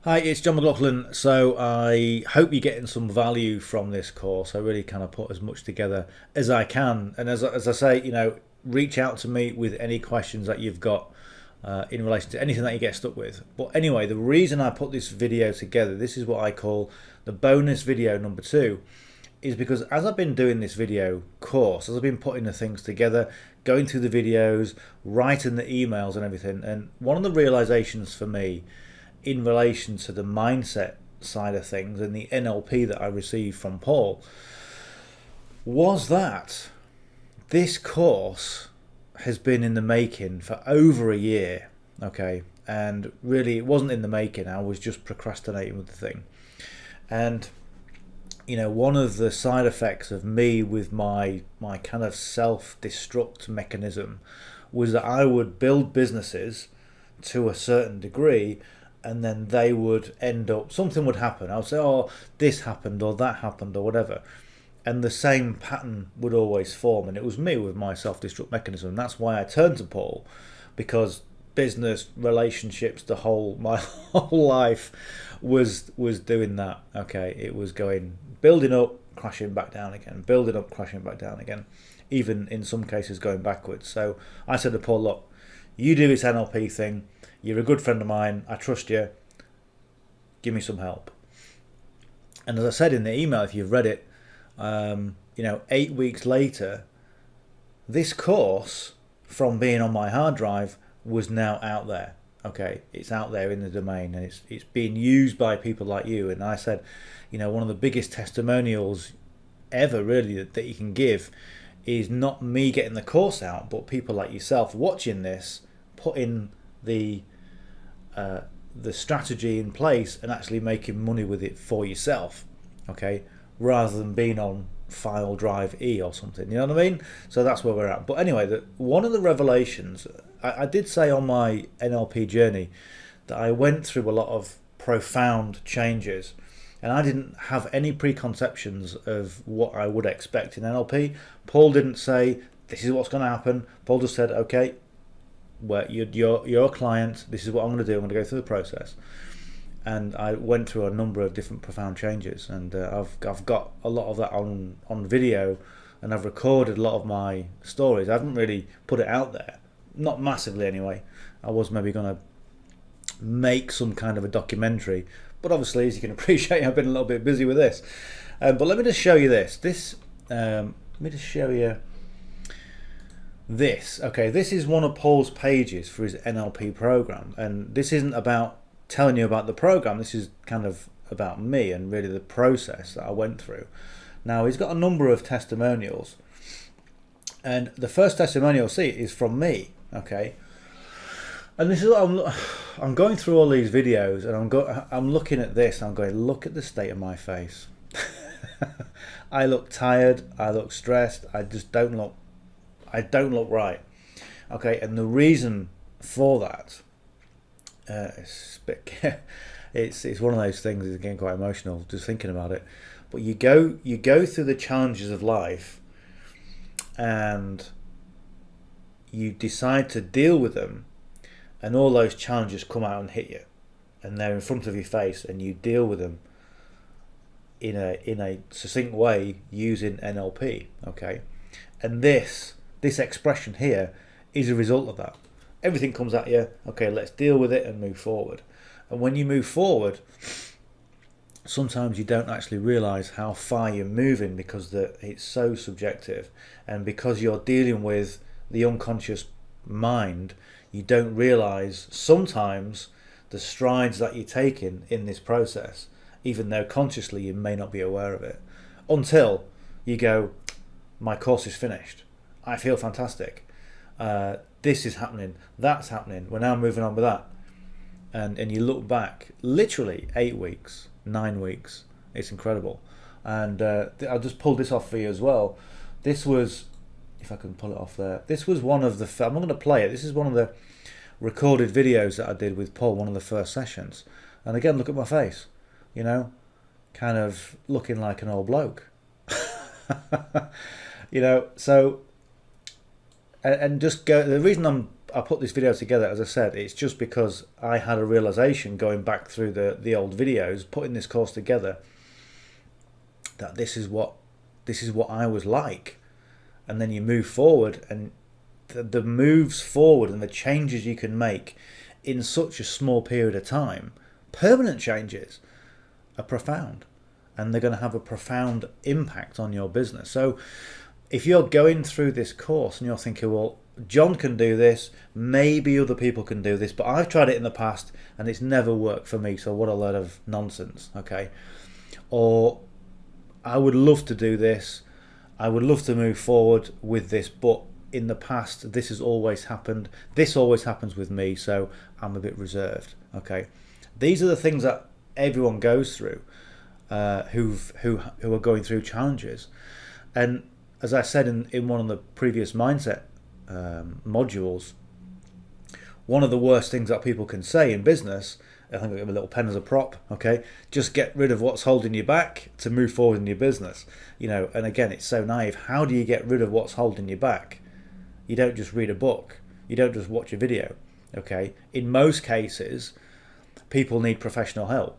Hi, it's John McLauchlan. So I hope you're getting some value from this course. I really kind of put as much together as I can. And as I say, reach out to me with any questions that you've got in relation to anything that you get stuck with. But anyway, the reason I put this video together, this is what I call the bonus video number 2, is because as I've been doing this video course, as I've been putting the things together, going through the videos, writing the emails and everything, and one of the realizations for me in relation to the mindset side of things and the NLP that I received from Paul was that this course has been in the making for over a year, okay? And really it wasn't in the making, I was just procrastinating with the thing. And one of the side effects of me with my kind of self-destruct mechanism was that I would build businesses to a certain degree, and then they would end up, something would happen. I would say, oh, this happened or that happened or whatever. And the same pattern would always form. And it was me with my self-destruct mechanism. And that's why I turned to Paul, because business, relationships, my whole life was doing that. Okay, it was building up, crashing back down again, building up, crashing back down again, even in some cases going backwards. So I said to Paul, look, you do this NLP thing. You're a good friend of mine. I trust you. Give me some help. And as I said in the email, if you've read it, 8 weeks later, this course from being on my hard drive was now out there. Okay, it's out there in the domain, and it's being used by people like you. And I said, one of the biggest testimonials ever really that you can give is not me getting the course out, but people like yourself watching this, putting the strategy in place and actually making money with it for yourself, okay, rather than being on file drive E or something, you know what I mean? So that's where we're at. But anyway, one of the revelations, I did say on my NLP journey that I went through a lot of profound changes, and I didn't have any preconceptions of what I would expect in NLP. Paul didn't say this is what's going to happen. Paul just said, okay, where you're a client, this is what I'm going to do. I'm going to go through the process. And I went through a number of different profound changes, and I've got a lot of that on video, and I've recorded a lot of my stories. I haven't really put it out there, not massively anyway. I was maybe going to make some kind of a documentary, but obviously, as you can appreciate, I've been a little bit busy with this. But let me just show you this. Let me just show you this. Okay, this is one of Paul's pages for his NLP program, and this isn't about telling you about the program. This is kind of about me and really the process that I went through. Now, he's got a number of testimonials, and the first testimonial you'll see is from me. Okay, and this is what I'm going through all these videos, and I'm looking at this, and I'm going, look at the state of my face. I look tired, I look stressed, I don't look right. Okay, and the reason for that, it's one of those things that's getting quite emotional just thinking about it. But you go through the challenges of life, and you decide to deal with them, and all those challenges come out and hit you, and they're in front of your face, and you deal with them in a succinct way using NLP. Okay, and this expression here is a result of that. Everything comes at you, okay, let's deal with it and move forward. And when you move forward, sometimes you don't actually realize how far you're moving, because it's so subjective, and because you're dealing with the unconscious mind, you don't realize sometimes the strides that you're taking in this process, even though consciously you may not be aware of it, until you go, my course is finished, I feel fantastic, this is happening, that's happening, we're now moving on with that. And you look back, literally 8 weeks, 9 weeks, it's incredible. And I'll just pull this off for you as well. This was, if I can pull it off there, this was one of the, I'm not going to play it, this is one of the recorded videos that I did with Paul, one of the first sessions. And again, look at my face, kind of looking like an old bloke. So and just go, the reason I'm I put this video together, as I said, it's just because I had a realization going back through the old videos, putting this course together, that this is what I was like. And then you move forward, and the moves forward and the changes you can make in such a small period of time, permanent changes, are profound, and they're going to have a profound impact on your business. So if you're going through this course and you're thinking, well, John can do this, maybe other people can do this, but I've tried it in the past and it's never worked for me, so what a load of nonsense, okay? Or I would love to do this, I would love to move forward with this, but in the past this has always happened, this always happens with me, so I'm a bit reserved, okay? These are the things that everyone goes through, who are going through challenges. And as I said in one of the previous mindset modules, one of the worst things that people can say in business, I think I'll give a little pen as a prop, okay, just get rid of what's holding you back to move forward in your business. And again, it's so naive. How do you get rid of what's holding you back? You don't just read a book, you don't just watch a video, okay? In most cases, people need professional help.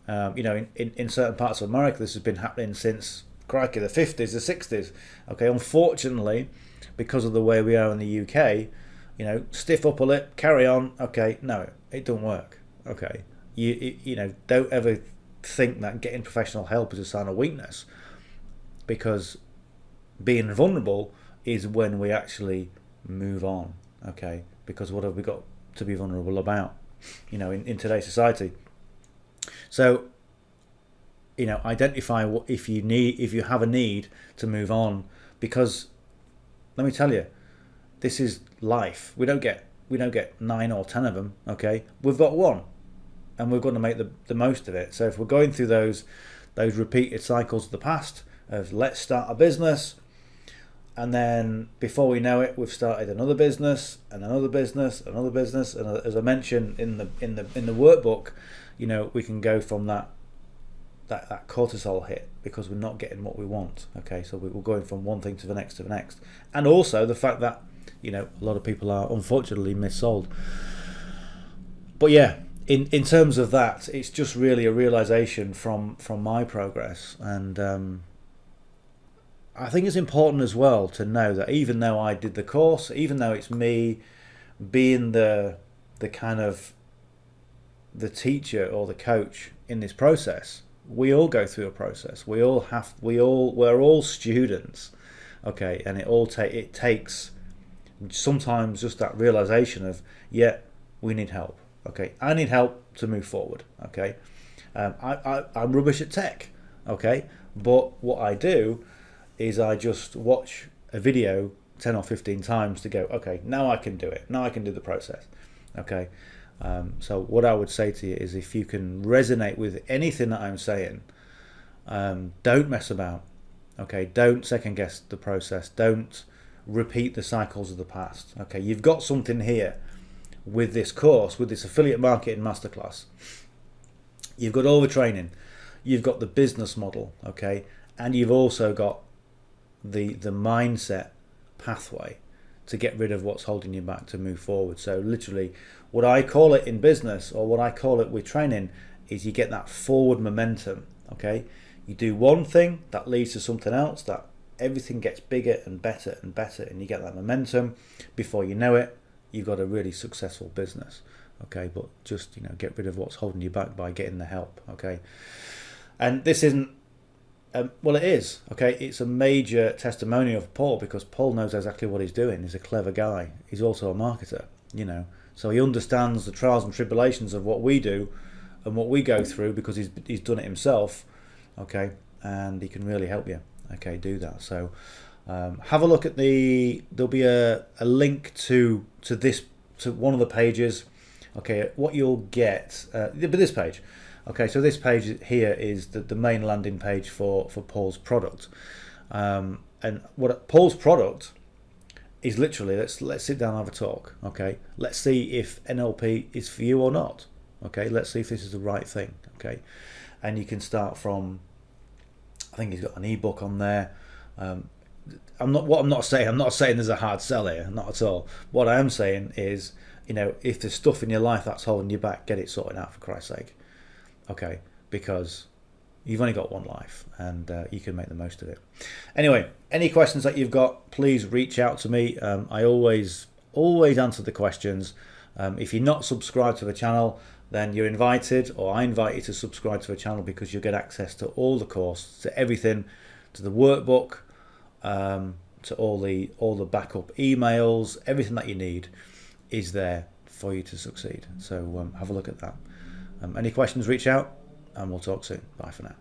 In certain parts of America, this has been happening since, crikey, the 50s, the 60s. Okay, unfortunately, because of the way we are in the UK, stiff upper lip, carry on. Okay, no, it don't work. Okay, you don't ever think that getting professional help is a sign of weakness, because being vulnerable is when we actually move on. Okay, because what have we got to be vulnerable about? In today's society. So, identify what if you have a need to move on, because let me tell you, this is life. We don't get 9 or 10 of them. Okay, we've got one, and we're going to make the most of it. So if we're going through those repeated cycles of the past of let's start a business, and then before we know it, we've started another business and another business, another business, and as I mentioned in the workbook, we can go from that cortisol hit because we're not getting what we want. Okay, so we're going from one thing to the next, and also the fact that a lot of people are unfortunately missold. But yeah, in terms of that, it's just really a realization from my progress, and I think it's important as well to know that even though I did the course, even though it's me being the kind of the teacher or the coach in this process, we all go through a process. We're all students, okay, and it takes sometimes just that realization of, yeah, we need help. Okay, I need help to move forward. Okay, I'm rubbish at tech. Okay, but what I do is I just watch a video 10 or 15 times to go, okay, now I can do it. Now I can do the process. Okay, so what I would say to you is, if you can resonate with anything that I'm saying, don't mess about. Okay, don't second guess the process. Don't repeat the cycles of the past. Okay, you've got something here with this course, with this affiliate marketing masterclass. You've got all the training, you've got the business model, okay, and you've also got the mindset pathway to get rid of what's holding you back to move forward. So literally, what I call it in business, or what I call it with training, is you get that forward momentum. Okay, you do one thing that leads to something else, that everything gets bigger and better and better, and you get that momentum. Before you know it, you've got a really successful business. Okay, but just get rid of what's holding you back by getting the help. Okay, and this isn't well, it is. Okay, it's a major testimonial of Paul, because Paul knows exactly what he's doing. He's a clever guy. He's also a marketer, so he understands the trials and tribulations of what we do and what we go through, because he's done it himself. Okay, and he can really help you. Okay, do that. So have a look at there'll be a link to one of the pages. Okay, what you'll get, but this page. Okay, so this page here is the main landing page for Paul's product, and what Paul's product is literally, let's sit down and have a talk. Okay, let's see if NLP is for you or not. Okay, let's see if this is the right thing. Okay, and you can start from, I think he's got an ebook on there. I'm not saying there's a hard sell here, not at all. What I am saying is, if there's stuff in your life that's holding you back, get it sorted out, for Christ's sake. Okay, because you've only got one life, and you can make the most of it. Anyway, any questions that you've got, please reach out to me. I always answer the questions. If you're not subscribed to the channel, then you're invited, or I invite you to subscribe to the channel, because you'll get access to all the course, to everything, to the workbook, to all the backup emails. Everything that you need is there for you to succeed. So have a look at that. Any questions, reach out, and we'll talk soon. Bye for now.